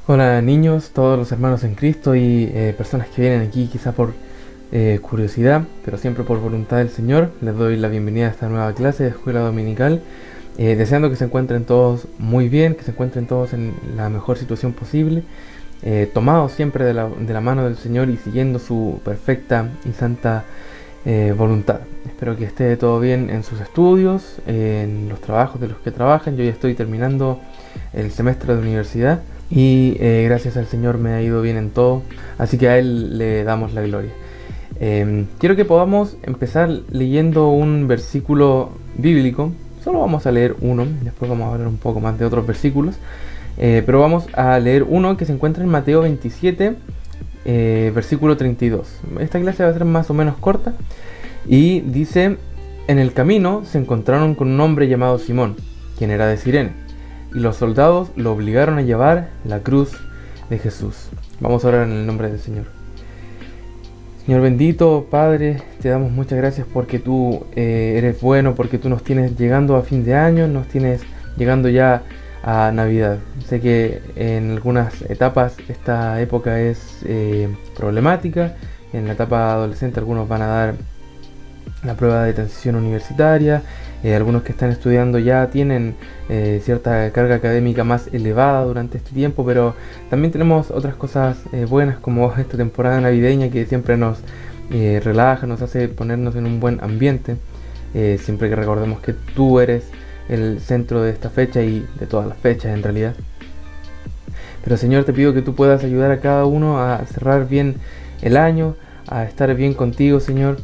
Hola niños, todos los hermanos en Cristo y personas que vienen aquí quizá por curiosidad, pero siempre por voluntad del Señor. Les doy la bienvenida a esta nueva clase de escuela dominical, deseando que se encuentren todos muy bien, que se encuentren todos en la mejor situación posible, tomados siempre de la mano del Señor y siguiendo su perfecta y santa voluntad. Espero que esté todo bien en sus estudios, en los trabajos de los que trabajan. Yo ya estoy terminando el semestre de universidad y gracias al Señor me ha ido bien en todo, así que a Él le damos la gloria. Quiero que podamos empezar leyendo un versículo bíblico. Solo vamos a leer uno, después vamos a hablar un poco más de otros versículos, pero vamos a leer uno que se encuentra en Mateo 27, versículo 32. Esta clase va a ser más o menos corta y dice: en el camino se encontraron con un hombre llamado Simón, quien era de Cirene, y los soldados lo obligaron a llevar la cruz de Jesús. Vamos a orar en el nombre del Señor. Señor bendito, Padre, te damos muchas gracias porque tú eres bueno, porque tú nos tienes llegando a fin de año, nos tienes llegando ya a Navidad. Sé que en algunas etapas esta época es problemática. En la etapa adolescente algunos van a dar la prueba de transición universitaria, algunos que están estudiando ya tienen cierta carga académica más elevada durante este tiempo, pero también tenemos otras cosas buenas, como esta temporada navideña que siempre nos relaja, nos hace ponernos en un buen ambiente, siempre que recordemos que tú eres el centro de esta fecha y de todas las fechas en realidad. Pero Señor, te pido que tú puedas ayudar a cada uno a cerrar bien el año, a estar bien contigo, Señor,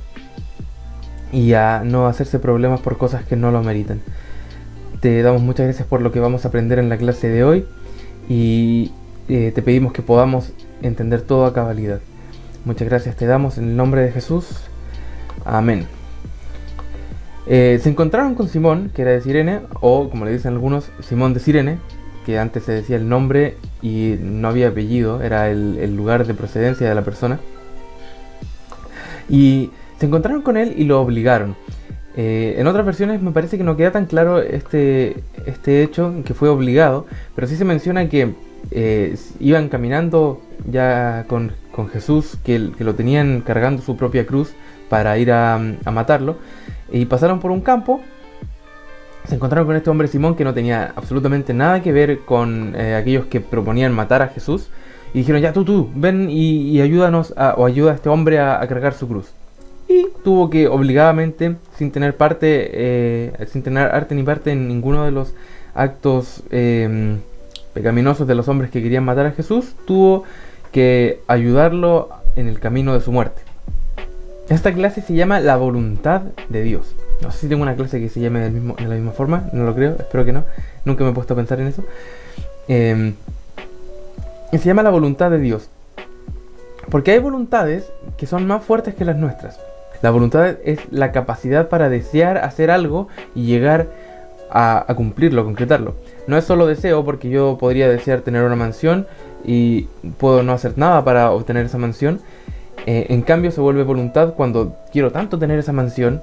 y a no hacerse problemas por cosas que no lo meritan. Te damos muchas gracias por lo que vamos a aprender en la clase de hoy y te pedimos que podamos entender todo a cabalidad. Muchas gracias te damos en el nombre de Jesús. Amén. Se encontraron con Simón, que era de Cirene, o como le dicen algunos, Simón de Cirene, que antes se decía el nombre y no había apellido, era el lugar de procedencia de la persona. Y se encontraron con él y lo obligaron. En otras versiones me parece que no queda tan claro este hecho, que fue obligado, pero sí se menciona que iban caminando ya con Jesús, que lo tenían cargando su propia cruz para ir a matarlo, y pasaron por un campo. Se encontraron con este hombre Simón que no tenía absolutamente nada que ver con aquellos que proponían matar a Jesús, y dijeron: ya tú, ven y ayúdanos o ayuda a este hombre a cargar su cruz. Y tuvo que obligadamente, sin tener arte ni parte en ninguno de los actos pecaminosos de los hombres que querían matar a Jesús, tuvo que ayudarlo en el camino de su muerte. Esta clase se llama La voluntad de Dios. No sé si tengo una clase que se llame de la misma forma, no lo creo, espero que no. Nunca me he puesto a pensar en eso. Y se llama La voluntad de Dios, porque hay voluntades que son más fuertes que las nuestras. La voluntad es la capacidad para desear hacer algo y llegar a cumplirlo, a concretarlo. No es solo deseo, porque yo podría desear tener una mansión y puedo no hacer nada para obtener esa mansión. En cambio se vuelve voluntad cuando quiero tanto tener esa mansión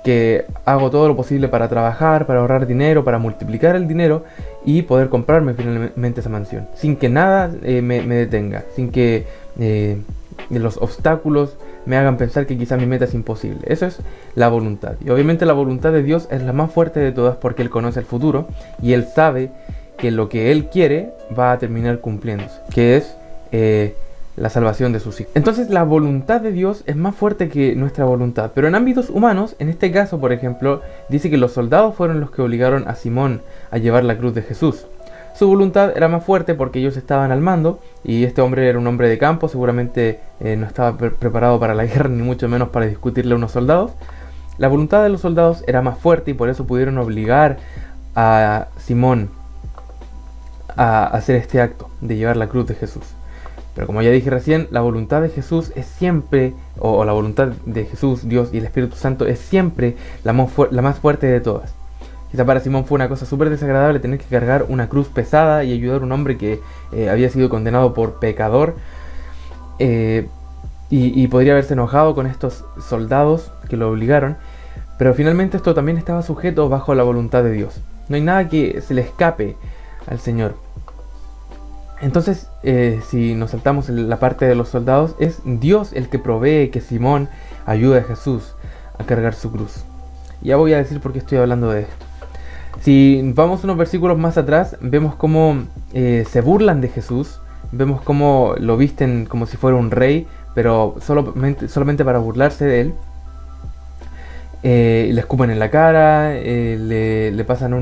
que hago todo lo posible para trabajar, para ahorrar dinero, para multiplicar el dinero y poder comprarme finalmente esa mansión, sin que nada me detenga, sin que los obstáculos me hagan pensar que quizá mi meta es imposible. Eso es la voluntad. Y obviamente la voluntad de Dios es la más fuerte de todas, porque Él conoce el futuro y Él sabe que lo que Él quiere va a terminar cumpliéndose, que es la salvación de sus hijos. Entonces la voluntad de Dios es más fuerte que nuestra voluntad. Pero en ámbitos humanos, en este caso por ejemplo, dice que los soldados fueron los que obligaron a Simón a llevar la cruz de Jesús. Su voluntad era más fuerte porque ellos estaban al mando y este hombre era un hombre de campo, seguramente no estaba preparado para la guerra, ni mucho menos para discutirle a unos soldados. La voluntad de los soldados era más fuerte y por eso pudieron obligar a Simón a hacer este acto de llevar la cruz de Jesús. Pero como ya dije recién, la voluntad de Jesús es siempre, o la voluntad de Jesús, Dios y el Espíritu Santo es siempre la más fuerte de todas. Quizá para Simón fue una cosa súper desagradable tener que cargar una cruz pesada y ayudar a un hombre que había sido condenado por pecador, y podría haberse enojado con estos soldados que lo obligaron, pero finalmente esto también estaba sujeto bajo la voluntad de Dios. No hay nada que se le escape al Señor. Entonces, si nos saltamos en la parte de los soldados, es Dios el que provee que Simón ayude a Jesús a cargar su cruz. Ya voy a decir por qué estoy hablando de esto. Si vamos unos versículos más atrás, vemos cómo se burlan de Jesús, vemos cómo lo visten como si fuera un rey, pero solamente para burlarse de él. Le escupen en la cara, le pasan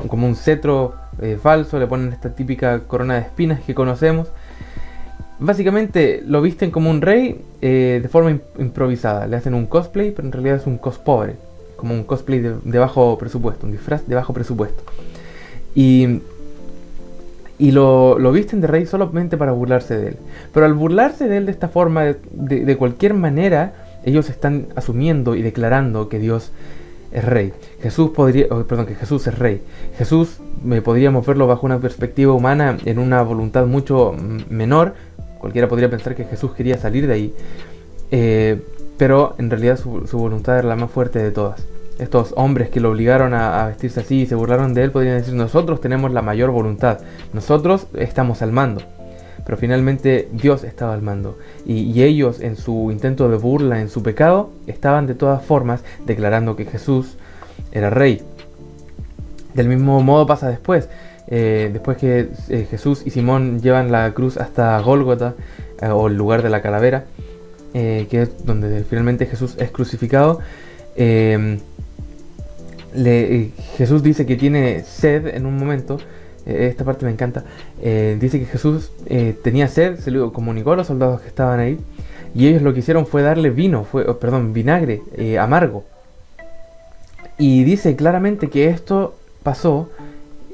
como un cetro falso, le ponen esta típica corona de espinas que conocemos. Básicamente lo visten como un rey de forma improvisada, le hacen un cosplay, pero en realidad es un cospobre, como un cosplay de bajo presupuesto, un disfraz de bajo presupuesto. Y lo visten de rey solamente para burlarse de él. Pero al burlarse de él de esta forma, de cualquier manera, ellos están asumiendo y declarando que Dios es rey. Que Jesús es rey. Jesús podríamos verlo bajo una perspectiva humana en una voluntad mucho menor. Cualquiera podría pensar que Jesús quería salir de ahí. Pero en realidad su voluntad era la más fuerte de todas. Estos hombres que lo obligaron a vestirse así y se burlaron de él podrían decir: nosotros tenemos la mayor voluntad, nosotros estamos al mando. Pero finalmente Dios estaba al mando, y ellos, en su intento de burla, en su pecado, estaban de todas formas declarando que Jesús era rey. Del mismo modo pasa después. Después que Jesús y Simón llevan la cruz hasta Gólgota, o el lugar de la calavera, que es donde finalmente Jesús es crucificado. Jesús dice que tiene sed en un momento. Esta parte me encanta. Dice que Jesús tenía sed, se lo comunicó a los soldados que estaban ahí, y ellos lo que hicieron fue darle vinagre amargo. Y dice claramente que esto pasó,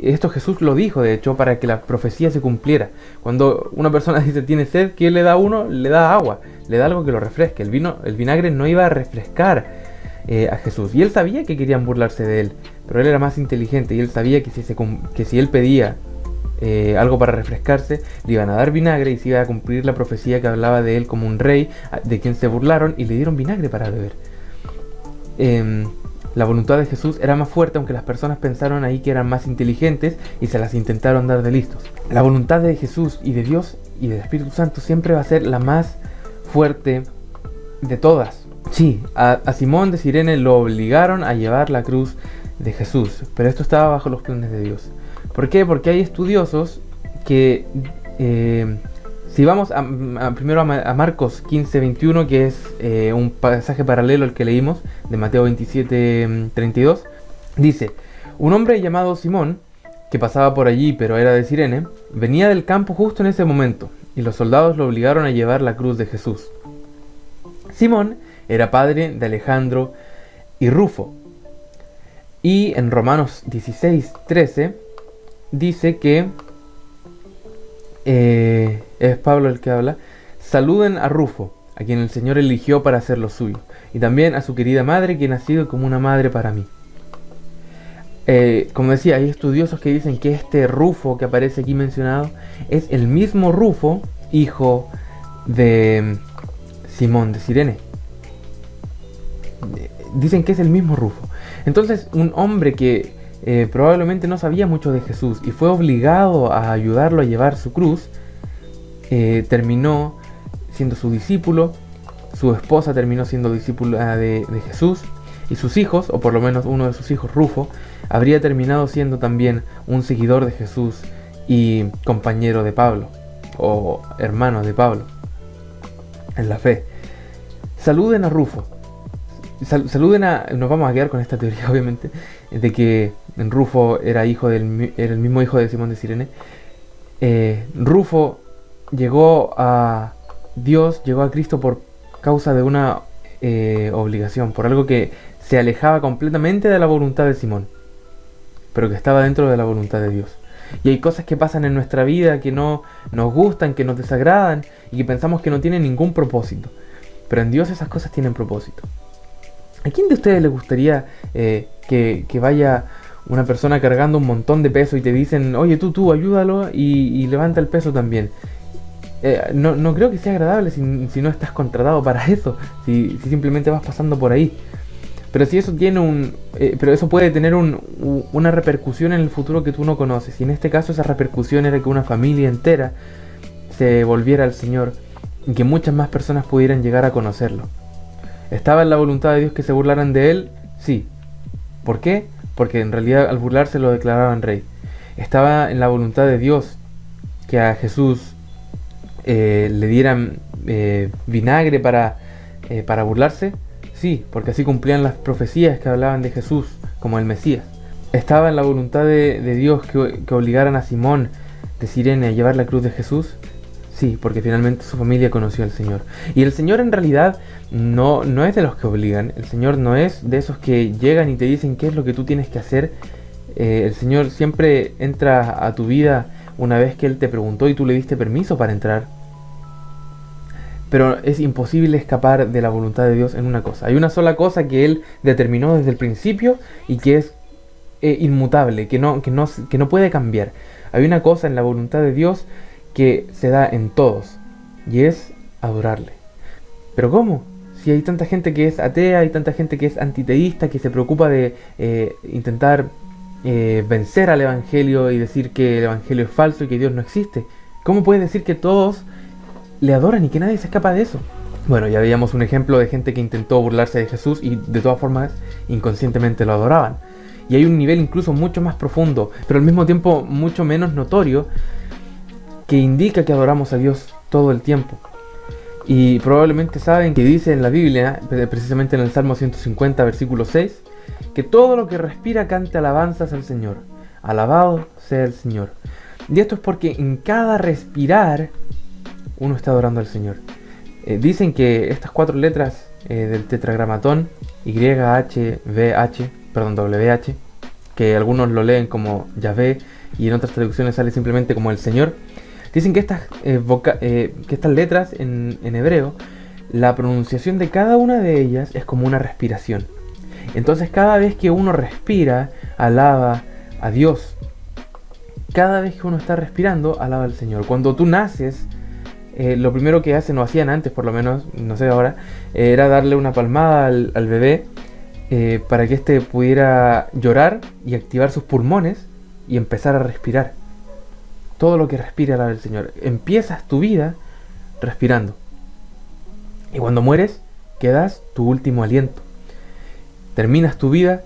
esto Jesús lo dijo de hecho para que la profecía se cumpliera. Cuando una persona dice tiene sed, ¿qué le da a uno? Le da agua, le da algo que lo refresque. El vinagre no iba a refrescar a Jesús, y él sabía que querían burlarse de él, pero él era más inteligente y él sabía que si él pedía algo para refrescarse, le iban a dar vinagre y se iba a cumplir la profecía que hablaba de él como un rey de quien se burlaron y le dieron vinagre para beber. La voluntad de Jesús era más fuerte, aunque las personas pensaron ahí que eran más inteligentes y se las intentaron dar de listos. La voluntad de Jesús y de Dios y del Espíritu Santo siempre va a ser la más fuerte de todas. Sí, a Simón de Cirene lo obligaron a llevar la cruz de Jesús, pero esto estaba bajo los planes de Dios. ¿Por qué? Porque hay estudiosos que, si vamos primero a Marcos 15:21, que es un pasaje paralelo al que leímos, de Mateo 27:32, dice: un hombre llamado Simón, que pasaba por allí pero era de Cirene, venía del campo justo en ese momento, y los soldados lo obligaron a llevar la cruz de Jesús. Simón era padre de Alejandro y Rufo. Y en Romanos 16:13 dice que, es Pablo el que habla: saluden a Rufo, a quien el Señor eligió para hacer lo suyo, y también a su querida madre, quien ha sido como una madre para mí. Como decía, hay estudiosos que dicen que este Rufo que aparece aquí mencionado es el mismo Rufo, hijo de Simón de Cirene. Dicen que es el mismo Rufo. Entonces, un hombre que probablemente no sabía mucho de Jesús y fue obligado a ayudarlo a llevar su cruz, terminó siendo su discípulo. Su esposa terminó siendo discípula de Jesús, y sus hijos, o por lo menos uno de sus hijos, Rufo, habría terminado siendo también un seguidor de Jesús y compañero de Pablo, o hermano de Pablo en la fe. Saluden a Rufo. Nos vamos a quedar con esta teoría, obviamente, de que Rufo era el mismo hijo de Simón de Cirene. Rufo llegó a Dios, llegó a Cristo por causa de una obligación, por algo que se alejaba completamente de la voluntad de Simón, pero que estaba dentro de la voluntad de Dios. Y hay cosas que pasan en nuestra vida que no nos gustan, que nos desagradan y que pensamos que no tienen ningún propósito, pero en Dios esas cosas tienen propósito. ¿A quién de ustedes les gustaría que vaya una persona cargando un montón de peso y te dicen: oye, tú ayúdalo y levanta el peso también? No creo que sea agradable si no estás contratado para eso, si simplemente vas pasando por ahí. Pero si eso tiene pero eso puede tener una repercusión en el futuro que tú no conoces. Y en este caso esa repercusión era que una familia entera se volviera al Señor y que muchas más personas pudieran llegar a conocerlo. ¿Estaba en la voluntad de Dios que se burlaran de él? Sí. ¿Por qué? Porque en realidad al burlarse lo declaraban rey. ¿Estaba en la voluntad de Dios que a Jesús le dieran vinagre para burlarse? Sí, porque así cumplían las profecías que hablaban de Jesús como el Mesías. ¿Estaba en la voluntad de Dios que obligaran a Simón de Cirene a llevar la cruz de Jesús? Sí, porque finalmente su familia conoció al Señor. Y el Señor en realidad no es de los que obligan. El Señor no es de esos que llegan y te dicen qué es lo que tú tienes que hacer. El Señor siempre entra a tu vida una vez que Él te preguntó y tú le diste permiso para entrar. Pero es imposible escapar de la voluntad de Dios en una cosa. Hay una sola cosa que Él determinó desde el principio y que es inmutable, que no puede cambiar. Hay una cosa en la voluntad de Dios que se da en todos y es adorarle. ¿Pero cómo? Si hay tanta gente que es atea, hay tanta gente que es antiteísta, que se preocupa de intentar vencer al Evangelio y decir que el Evangelio es falso y que Dios no existe. ¿Cómo puedes decir que todos le adoran y que nadie se escapa de eso? Bueno, ya veíamos un ejemplo de gente que intentó burlarse de Jesús y de todas formas inconscientemente lo adoraban. Y hay un nivel incluso mucho más profundo, pero al mismo tiempo mucho menos notorio, que indica que adoramos a Dios todo el tiempo. Y probablemente saben que dice en la Biblia, precisamente en el Salmo 150, versículo 6, que todo lo que respira cante alabanzas al Señor. Alabado sea el Señor. Y esto es porque en cada respirar uno está adorando al Señor. Dicen que estas 4 letras del tetragramatón, WH, que algunos lo leen como Yahvé y en otras traducciones sale simplemente como el Señor. Dicen que estas letras en hebreo, la pronunciación de cada una de ellas es como una respiración. Entonces cada vez que uno respira, alaba a Dios. Cada vez que uno está respirando, alaba al Señor. Cuando tú naces, lo primero que hacen, o hacían antes por lo menos, no sé ahora, era darle una palmada al bebé para que éste pudiera llorar y activar sus pulmones y empezar a respirar. Todo lo que respira alaba al Señor. Empiezas tu vida respirando. Y cuando mueres, quedas tu último aliento. Terminas tu vida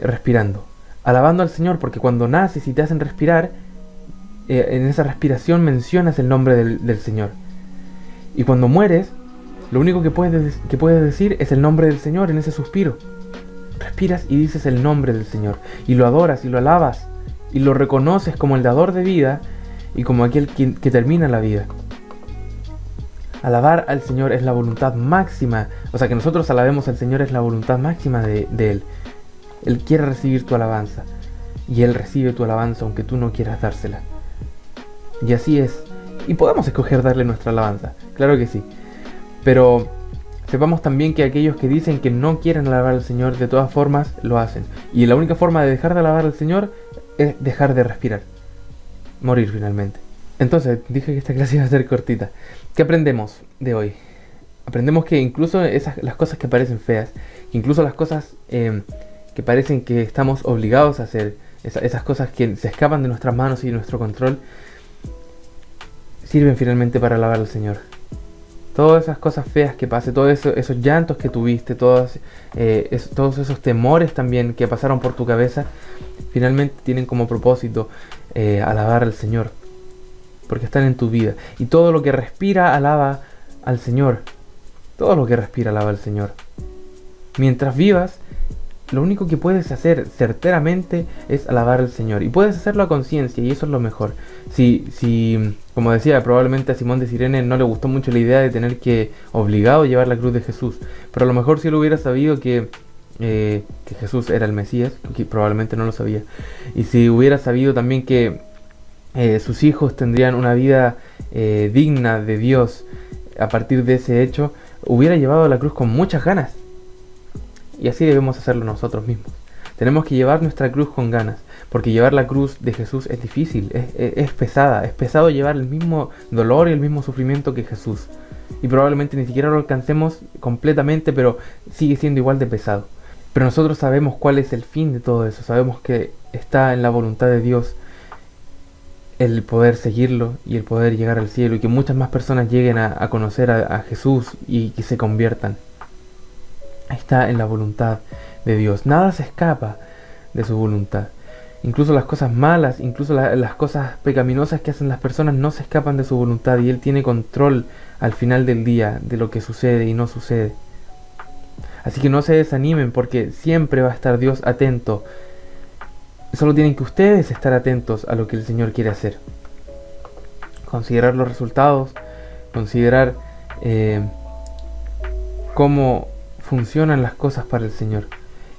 respirando, alabando al Señor, porque cuando naces y te hacen respirar, en esa respiración mencionas el nombre del Señor. Y cuando mueres, lo único que puedes decir es el nombre del Señor en ese suspiro. Respiras y dices el nombre del Señor. Y lo adoras y lo alabas. Y lo reconoces como el dador de vida y como aquel que termina la vida. Alabar al Señor es la voluntad máxima. O sea, que nosotros alabemos al Señor es la voluntad máxima de Él. Él quiere recibir tu alabanza. Y Él recibe tu alabanza aunque tú no quieras dársela. Y así es. Y podemos escoger darle nuestra alabanza. Claro que sí. Pero sepamos también que aquellos que dicen que no quieren alabar al Señor, de todas formas lo hacen. Y la única forma de dejar de alabar al Señor es dejar de respirar. Morir finalmente. Entonces, dije que esta clase iba a ser cortita. ¿Qué aprendemos de hoy? Aprendemos que incluso las cosas que parecen feas, incluso las cosas que parecen que estamos obligados a hacer, esas cosas que se escapan de nuestras manos y de nuestro control, sirven finalmente para alabar al Señor. Todas esas cosas feas que pasen, todos esos llantos que tuviste, todos esos temores también que pasaron por tu cabeza, finalmente tienen como propósito alabar al Señor, porque están en tu vida. Y todo lo que respira alaba al Señor. Todo lo que respira alaba al Señor. Mientras vivas, lo único que puedes hacer certeramente es alabar al Señor. Y puedes hacerlo a conciencia, y eso es lo mejor. Si, como decía, probablemente a Simón de Cirene no le gustó mucho la idea de tener que obligado llevar la cruz de Jesús. Pero a lo mejor si él hubiera sabido que Jesús era el Mesías, que probablemente no lo sabía. Y si hubiera sabido también que sus hijos tendrían una vida digna de Dios a partir de ese hecho, hubiera llevado la cruz con muchas ganas. Y así debemos hacerlo nosotros mismos. Tenemos que llevar nuestra cruz con ganas, porque llevar la cruz de Jesús es difícil, es pesada. Es pesado llevar el mismo dolor y el mismo sufrimiento que Jesús. y probablemente ni siquiera lo alcancemos completamente, pero sigue siendo igual de pesado. Pero nosotros sabemos cuál es el fin de todo eso, sabemos que está en la voluntad de Dios el poder seguirlo y el poder llegar al cielo y que muchas más personas lleguen a conocer a Jesús y que se conviertan. Está en la voluntad de Dios. Nada se escapa de su voluntad. Incluso las cosas malas, incluso las cosas pecaminosas que hacen las personas no se escapan de su voluntad y Él tiene control al final del día de lo que sucede y no sucede. Así que no se desanimen porque siempre va a estar Dios atento. Solo tienen que ustedes estar atentos a lo que el Señor quiere hacer. Considerar los resultados, considerar cómo funcionan las cosas para el Señor.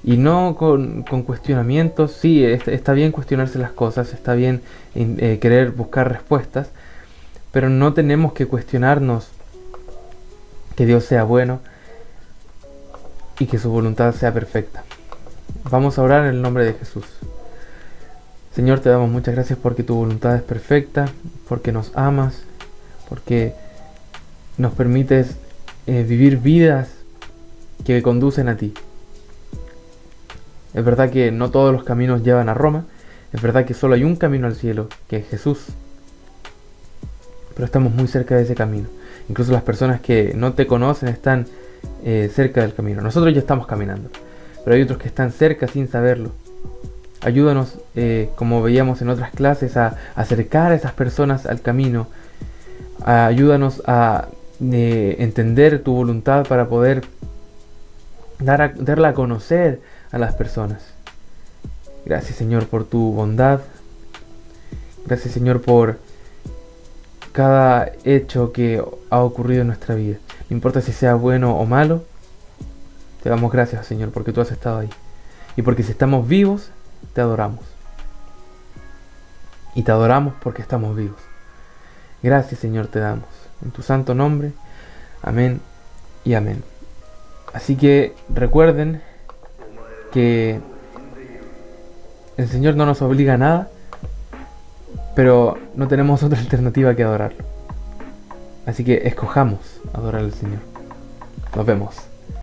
Y no con cuestionamientos. Sí, está bien cuestionarse las cosas, está bien querer buscar respuestas, pero no tenemos que cuestionarnos que Dios sea bueno y que su voluntad sea perfecta. Vamos a orar en el nombre de Jesús. Señor, te damos muchas gracias porque tu voluntad es perfecta, porque nos amas, porque nos permites vivir vidas que conducen a ti. Es verdad que no todos los caminos llevan a Roma, es verdad que solo hay un camino al cielo, que es Jesús, pero estamos muy cerca de ese camino. Incluso las personas que no te conocen están cerca del camino. Nosotros ya estamos caminando, pero hay otros que están cerca sin saberlo. Ayúdanos, como veíamos en otras clases, a acercar a esas personas al camino. Ayúdanos a entender tu voluntad para poder darla a conocer a las personas. Gracias, Señor, por tu bondad. Gracias, Señor, por cada hecho que ha ocurrido en nuestra vida. No importa si sea bueno o malo, te damos gracias, Señor, porque tú has estado ahí. Y porque si estamos vivos, te adoramos. Y te adoramos porque estamos vivos. Gracias, Señor, te damos. En tu santo nombre. Amén y amén. Así que recuerden que el Señor no nos obliga a nada, pero no tenemos otra alternativa que adorarlo. Así que escojamos adorar al Señor. Nos vemos.